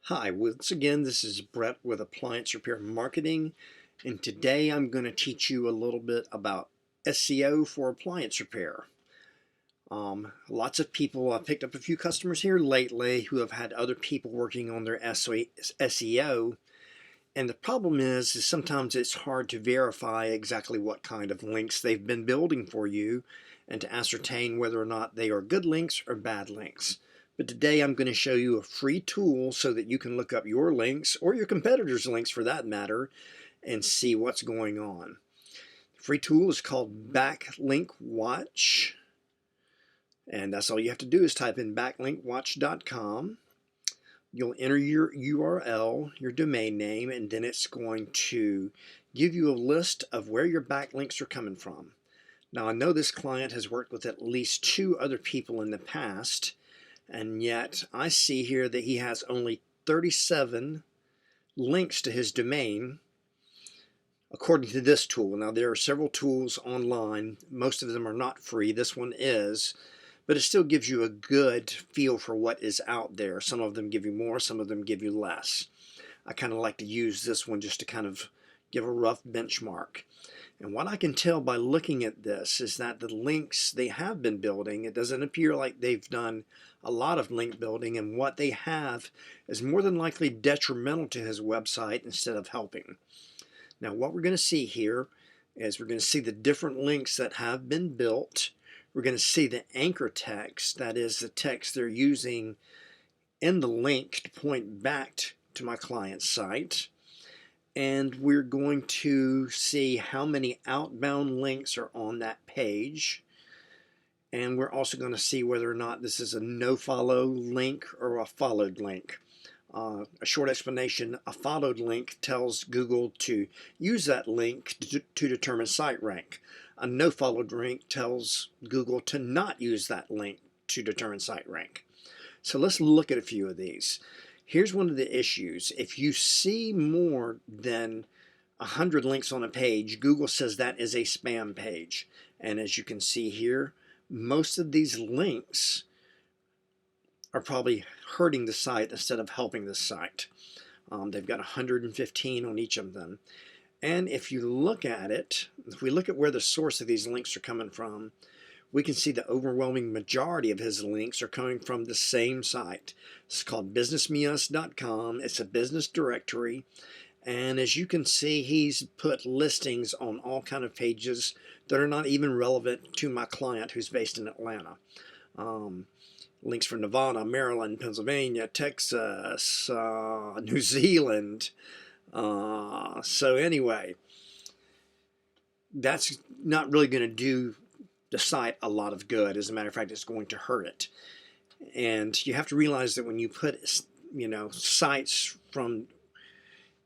Hi, once again, this is Brett with Appliance Repair Marketing, and today I'm going to teach you a little bit about SEO for appliance repair. Lots of people, I've picked up a few customers here lately who have had other people working on their SEO, and the problem is sometimes it's hard to verify exactly what kind of links they've been building for you and to ascertain whether or not they are good links or bad links. But today I'm going to show you a free tool so that you can look up your links or your competitors' links for that matter and see what's going on. The free tool is called Backlink Watch, and that's all you have to do is type in backlinkwatch.com. You'll enter your URL, your domain name, and then it's going to give you a list of where your backlinks are coming from. Now I know this client has worked with at least 2 other people in the past, and yet I see here that he has only 37 links to his domain according to this tool. Now there are several tools online. Most of them are not free. This one is, but it still gives you a good feel for what is out there. Some of them give you more, some of them give you less. I kind of like to use this one just to kind of give a rough benchmark. And what I can tell by looking at this is that the links they have been building, it doesn't appear like they've done a lot of link building, and what they have is more than likely detrimental to his website instead of helping. Now what we're going to see here is we're going to see the different links that have been built. We're going to see the anchor text, that is the text they're using in the link to point back to my client's site. And we're going to see how many outbound links are on that page. And we're also going to see whether or not this is a no-follow link or a followed link. A short explanation: a followed link tells Google to use that link to determine site rank. A no-followed link tells Google to not use that link to determine site rank. So let's look at a few of these. Here's one of the issues. If you see more than 100 links on a page, Google says that is a spam page. And as you can see here, most of these links are probably hurting the site instead of helping the site. They've got 115 on each of them. And if you look at it, if we look at where the source of these links are coming from, we can see the overwhelming majority of his links are coming from the same site. It's called businessmeus.com. It's a business directory. And as you can see, he's put listings on all kind of pages that are not even relevant to my client who's based in Atlanta. Links for Nevada, Maryland, Pennsylvania, Texas, New Zealand. So anyway, that's not really going to do the site a lot of good. As a matter of fact, it's going to hurt it. And you have to realize that when you put, sites from,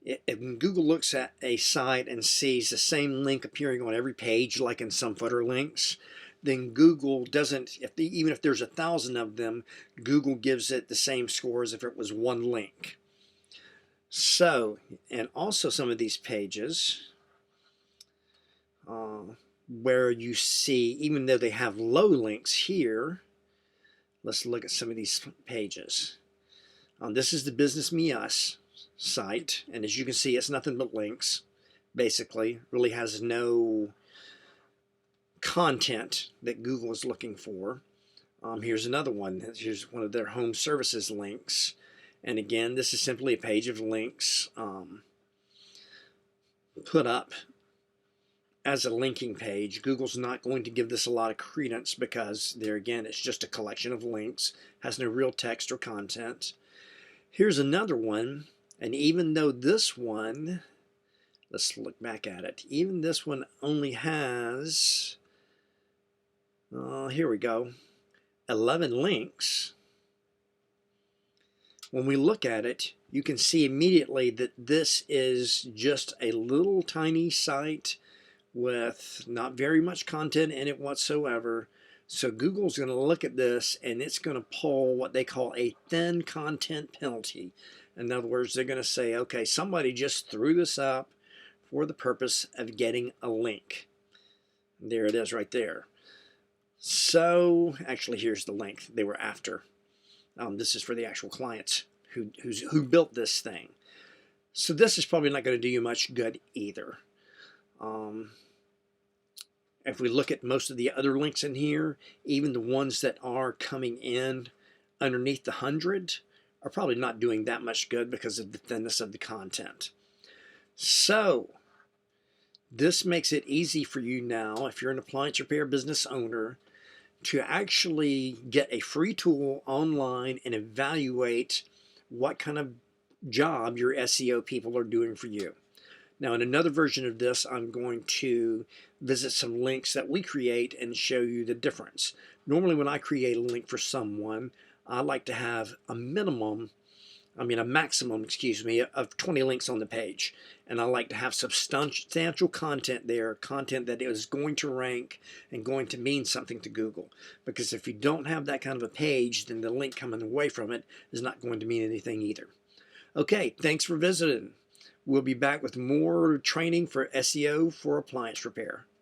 when Google looks at a site and sees the same link appearing on every page, like in some footer links, then Google doesn't, even if there's 1,000 of them, Google gives it the same score as if it was one link. So, and also some of these pages, where you see, even though they have low links here, let's look at some of these pages. This is the Business Meus site, and as you can see, it's nothing but links. Basically, really has no content that Google is looking for. Here's another one. Here's one of their home services links. And again, this is simply a page of links put up as a linking page. Google's not going to give this a lot of credence because there again, it's just a collection of links, has no real text or content. Here's another one, and even though this one, let's look back at it, even this one only has, here we go, 11 links. When we look at it, you can see immediately that this is just a little tiny site with not very much content in it whatsoever. So Google's going to look at this and it's going to pull what they call a thin content penalty. In other words, they're going to say, okay, somebody just threw this up for the purpose of getting a link. There it is right there. So actually, here's the link they were after. This is for the actual client's who built this thing. So this is probably not going to do you much good either. If we look at most of the other links in here, even the ones that are coming in underneath the 100 are probably not doing that much good because of the thinness of the content. So this makes it easy for you now, if you're an appliance repair business owner, to actually get a free tool online and evaluate what kind of job your SEO people are doing for you. Now, in another version of this, I'm going to visit some links that we create and show you the difference. Normally, when I create a link for someone, I like to have a maximum, of 20 links on the page. And I like to have substantial content there, content that is going to rank and going to mean something to Google. Because if you don't have that kind of a page, then the link coming away from it is not going to mean anything either. Okay, thanks for visiting. We'll be back with more training for SEO for appliance repair.